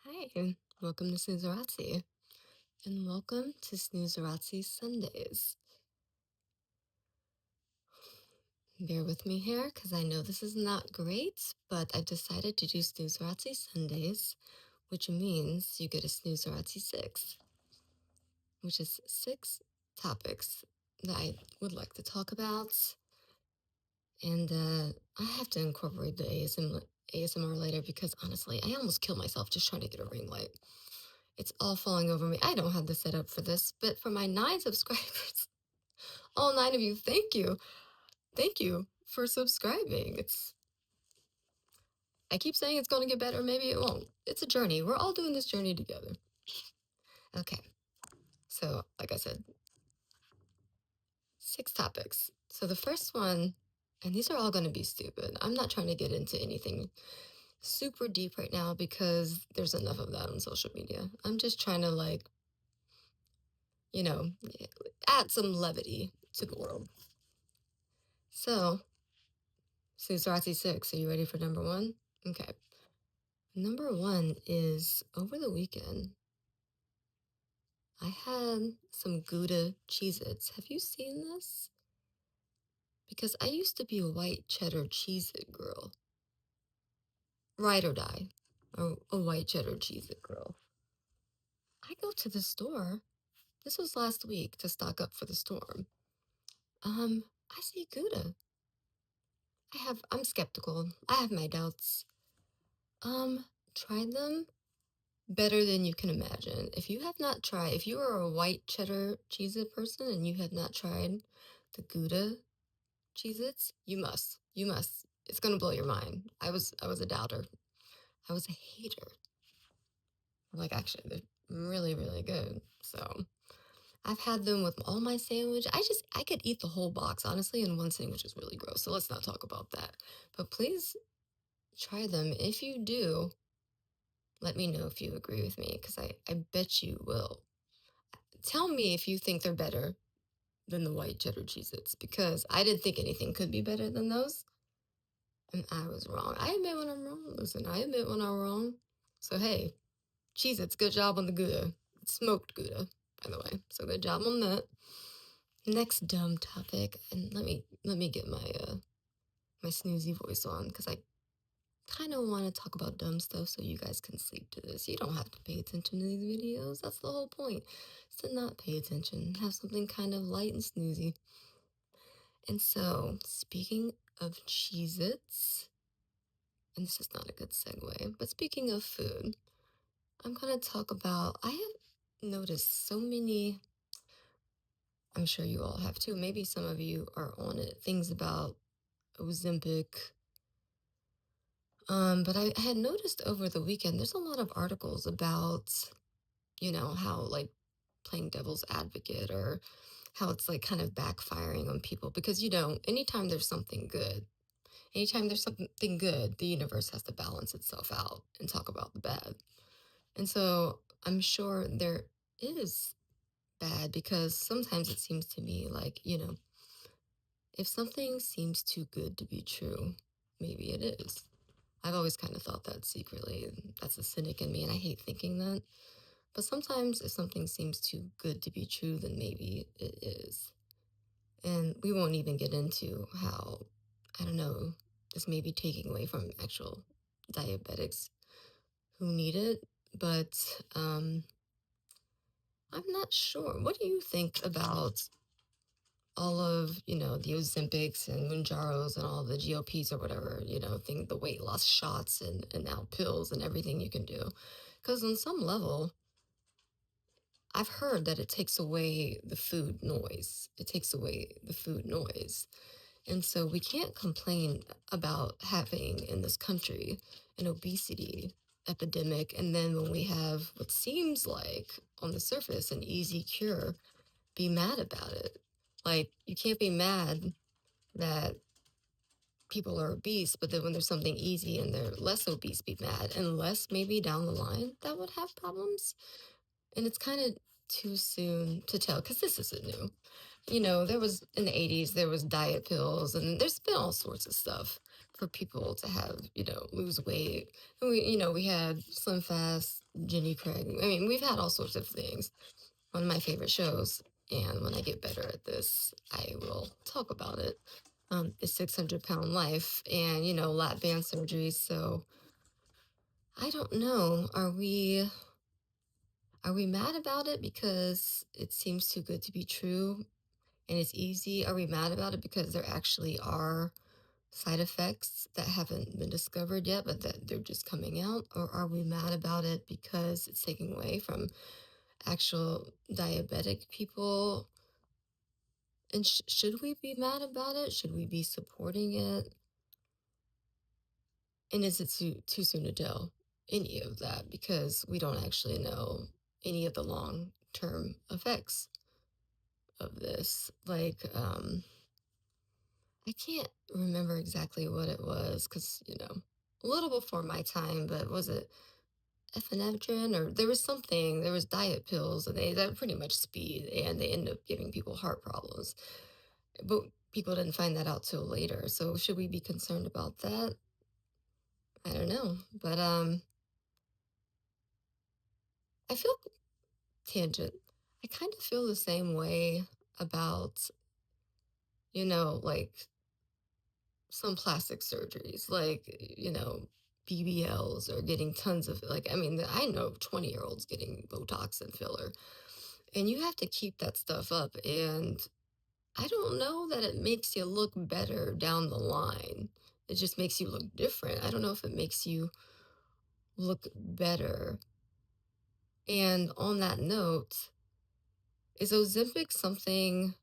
Hi, welcome to Snoozarazzi, and welcome to Snoozarazzi Sundays. Bear with me here, because I know this is not great, but I decided to do Snoozarazzi Sundays, which means you get a Snoozarazzi 6, which is 6 topics that I would like to talk about. And I have to incorporate the ASMR later because honestly, I almost killed myself just trying to get a ring light. It's all falling over me. I don't have the setup for this, but for my 9 subscribers, all 9 of you, thank you. Thank you for subscribing. I keep saying it's going to get better. Maybe it won't. It's a journey. We're all doing this journey together. Okay. So, like I said, 6 topics. So the first one, and these are all going to be stupid. I'm not trying to get into anything super deep right now because there's enough of that on social media. I'm just trying to you know, add some levity to the world. So, Snoozarazzi 6, are you ready for number 1? Okay. Number 1 is over the weekend, I had some Gouda Cheez-Its. Have you seen this? Because I used to be a white cheddar Cheez-It girl. Ride or die. Or a white cheddar Cheez-It girl. I go to the store. This was last week to stock up for the storm. I see Gouda. I'm skeptical. I have my doubts. Tried them. Better than you can imagine. If you are a white cheddar Cheez-It person and you have not tried the Gouda Cheez-Its, you must. You must. It's gonna blow your mind. I was a doubter. I was a hater. Like actually, they're really, really good. So I've had them with all my sandwich. I could eat the whole box, honestly, and one sandwich is really gross. So let's not talk about that. But please try them. If you do, let me know if you agree with me, because I bet you will. Tell me if you think they're better than the white cheddar Cheez-Its, because I didn't think anything could be better than those. And I was wrong. I admit when I'm wrong. Listen, I admit when I'm wrong. So hey, Cheez-Its, good job on the Gouda. Smoked Gouda, by the way. So good job on that. Next dumb topic, and let me get my snoozy voice on, because I kind of want to talk about dumb stuff so you guys can sleep to this. You don't have to pay attention to these videos. That's the whole point. Is to not pay attention. Have something kind of light and snoozy. And so, speaking of Cheez-Its, and this is not a good segue, but speaking of food, I'm going to talk about. I have noticed so many, I'm sure you all have too. Maybe some of you are on it, things about Ozempic. But I had noticed over the weekend, there's a lot of articles about, how like playing devil's advocate, or how it's like kind of backfiring on people because, anytime there's something good, the universe has to balance itself out and talk about the bad. And so I'm sure there is bad, because sometimes it seems to me like, if something seems too good to be true, maybe it is. I've always kind of thought that secretly, and that's a cynic in me, and I hate thinking that. But sometimes if something seems too good to be true, then maybe it is. And we won't even get into how, I don't know, this may be taking away from actual diabetics who need it, but I'm not sure. What do you think about all of, the Ozempics and Mounjaros and all the GLPs or whatever, the weight loss shots and now pills and everything you can do? Because on some level, I've heard that it takes away the food noise. It takes away the food noise. And so we can't complain about having in this country an obesity epidemic. And then when we have what seems like on the surface an easy cure, be mad about it. Like, you can't be mad that people are obese, but then when there's something easy and they're less obese, be mad. Unless maybe down the line that would have problems. And it's kind of too soon to tell, because this isn't new. There was in the 80s, there was diet pills, and there's been all sorts of stuff for people to have, lose weight. And we had Slim Fast, Jenny Craig. I mean, we've had all sorts of things. One of my favorite shows, and when I get better at this, I will talk about it. Is 600 Pound Life, and lap band surgery. So I don't know. Are we mad about it because it seems too good to be true and it's easy? Are we mad about it because there actually are side effects that haven't been discovered yet, but that they're just coming out? Or are we mad about it because it's taking away from actual diabetic people? And should we be mad about it? Should we be supporting it? And is it too soon to tell any of that because we don't actually know any of the long term effects of this? Like, I can't remember exactly what it was because, a little before my time, but was it epinephrine or there was something, there was diet pills and that pretty much speed and they end up giving people heart problems. But people didn't find that out till later. So should we be concerned about that? I don't know. But I feel tangent. I kind of feel the same way about, like some plastic surgeries, like, BBLs or getting tons of, like, I mean, I know 20-year-olds getting Botox and filler, and you have to keep that stuff up. And I don't know that it makes you look better down the line. It just makes you look different. I don't know if it makes you look better. And on that note, is Ozempic something?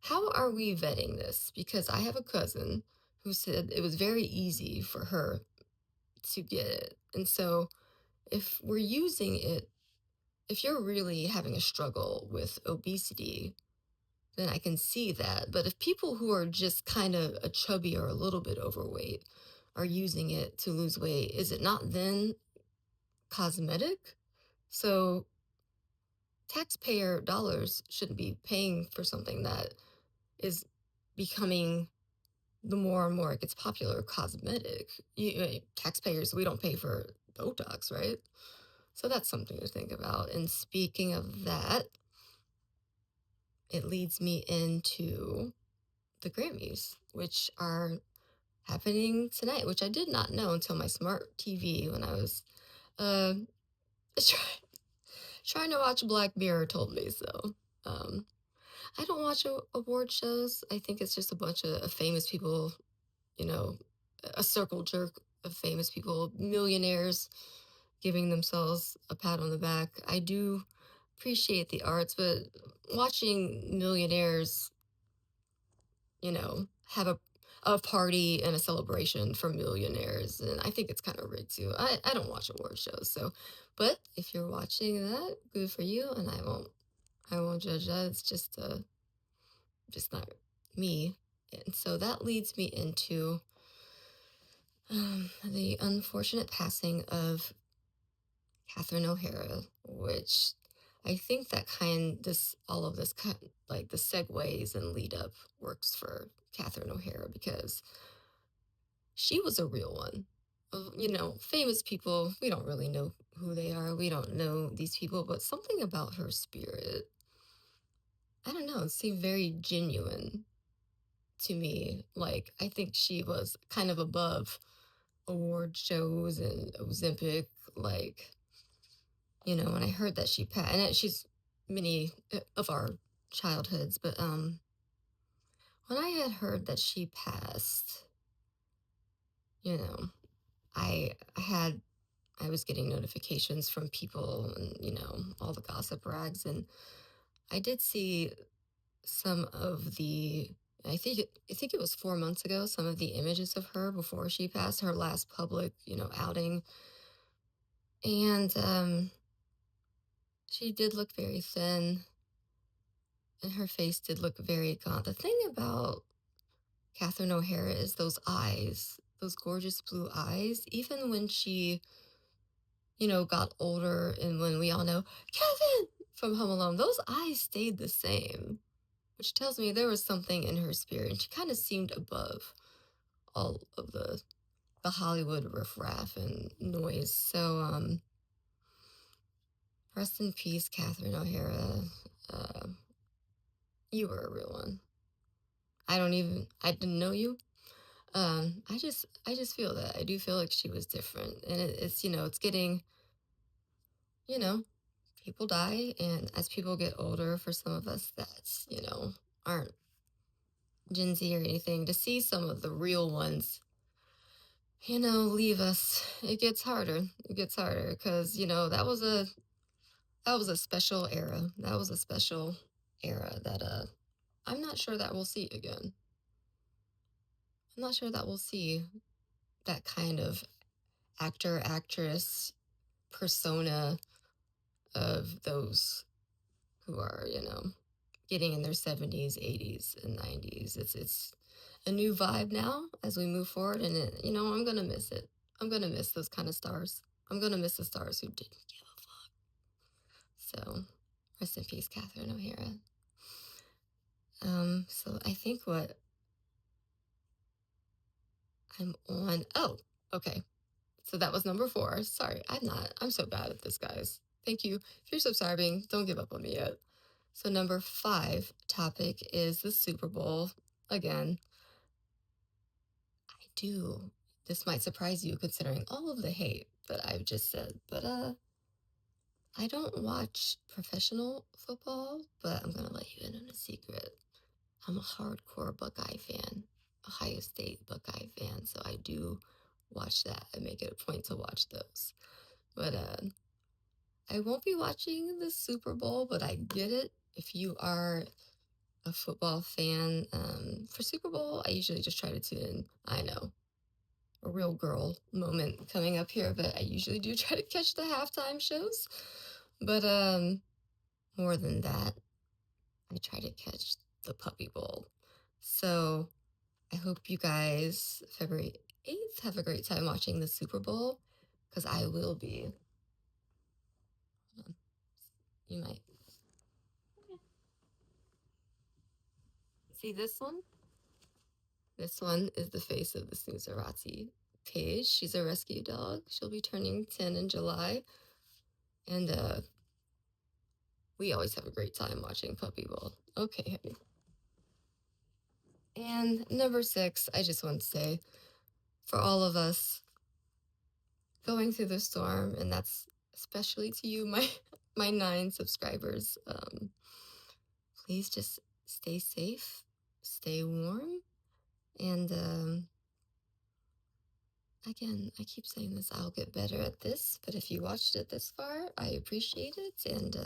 How are we vetting this? Because I have a cousin who said it was very easy for her to get it. And so if we're using it, if you're really having a struggle with obesity, then I can see that. But if people who are just kind of a chubby or a little bit overweight are using it to lose weight, is it not then cosmetic? So taxpayer dollars shouldn't be paying for something that is becoming, the more and more it gets popular, cosmetic. Taxpayers, we don't pay for Botox, right? So that's something to think about. And speaking of that, it leads me into the Grammys, which are happening tonight, which I did not know until my smart TV when I was uh, try, trying to watch Black Mirror told me so. Um, I don't watch award shows. I think it's just a bunch of famous people, you know, a circle jerk of famous people, millionaires giving themselves a pat on the back. I do appreciate the arts, but watching millionaires, have a party and a celebration for millionaires, and I think it's kind of rigged too. I don't watch award shows, so but if you're watching that, good for you, and I won't judge that. It's just not me. And so that leads me into the unfortunate passing of Catherine O'Hara, which I think that all of this kind, like the segues and lead up works for Catherine O'Hara because she was a real one. Famous people, we don't really know who they are. We don't know these people, but something about her spirit, I don't know, it seemed very genuine to me. Like, I think she was kind of above award shows and Ozempic. Like, when I heard that she passed, and she's many of our childhoods, but when I had heard that she passed, you know, I was getting notifications from people and all the gossip rags, and I did see some of the. I think it was 4 months ago. Some of the images of her before she passed, her last public outing, and she did look very thin, and her face did look very gaunt. The thing about Catherine O'Hara is those eyes, those gorgeous blue eyes. Even when she, got older, and when we all know Kevin from Home Alone, those eyes stayed the same, which tells me there was something in her spirit, and she kind of seemed above all of the Hollywood riffraff and noise. So, Rest in peace, Catherine O'Hara. Uh, you were a real one. I didn't know you. I just feel that. I do feel like she was different. And it's, it's getting, you know, people die. And as people get older, for some of us that's, aren't Gen Z or anything, to see some of the real ones, leave us, it gets harder. It gets harder because, that was a special era. That was a special era that I'm not sure that we'll see again. I'm not sure that we'll see that kind of actor, actress persona of those who are, getting in their 70s, 80s, and 90s. It's a new vibe now as we move forward, and I'm gonna miss it. I'm gonna miss those kind of stars. I'm gonna miss the stars who didn't give a fuck. So, rest in peace, Catherine O'Hara. So I think what I'm on. Oh, okay. So that was number 4. Sorry, I'm so bad at this, guys. Thank you. If you're subscribing, don't give up on me yet. So number 5 topic is the Super Bowl. Again, I do. This might surprise you considering all of the hate that I've just said, but I don't watch professional football, but I'm gonna let you in on a secret. I'm a hardcore Buckeye fan, Ohio State Buckeye fan, so I do watch that. I make it a point to watch those. But I won't be watching the Super Bowl, but I get it. If you are a football fan, for Super Bowl, I usually just try to tune in. I know, a real girl moment coming up here, but I usually do try to catch the halftime shows. But more than that, I try to catch the Puppy Bowl. So I hope you guys, February 8th, have a great time watching the Super Bowl, because I will be. You might see this one. This one is the face of the Snoozarazzi page. She's a rescue dog. She'll be turning 10 in July. And we always have a great time watching Puppy Bowl. Okay, honey. And number 6, I just want to say, for all of us going through the storm, and that's especially to you, my 9 subscribers, please just stay safe, stay warm, and again, I keep saying this, I'll get better at this, but if you watched it this far, I appreciate it, and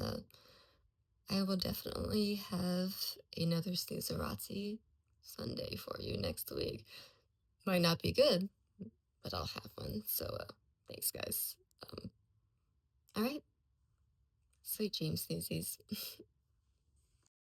I will definitely have another Snoozarazzi Sunday for you next week. Might not be good, but I'll have one. So thanks, guys. All right. Sweet dreams, Snoozies.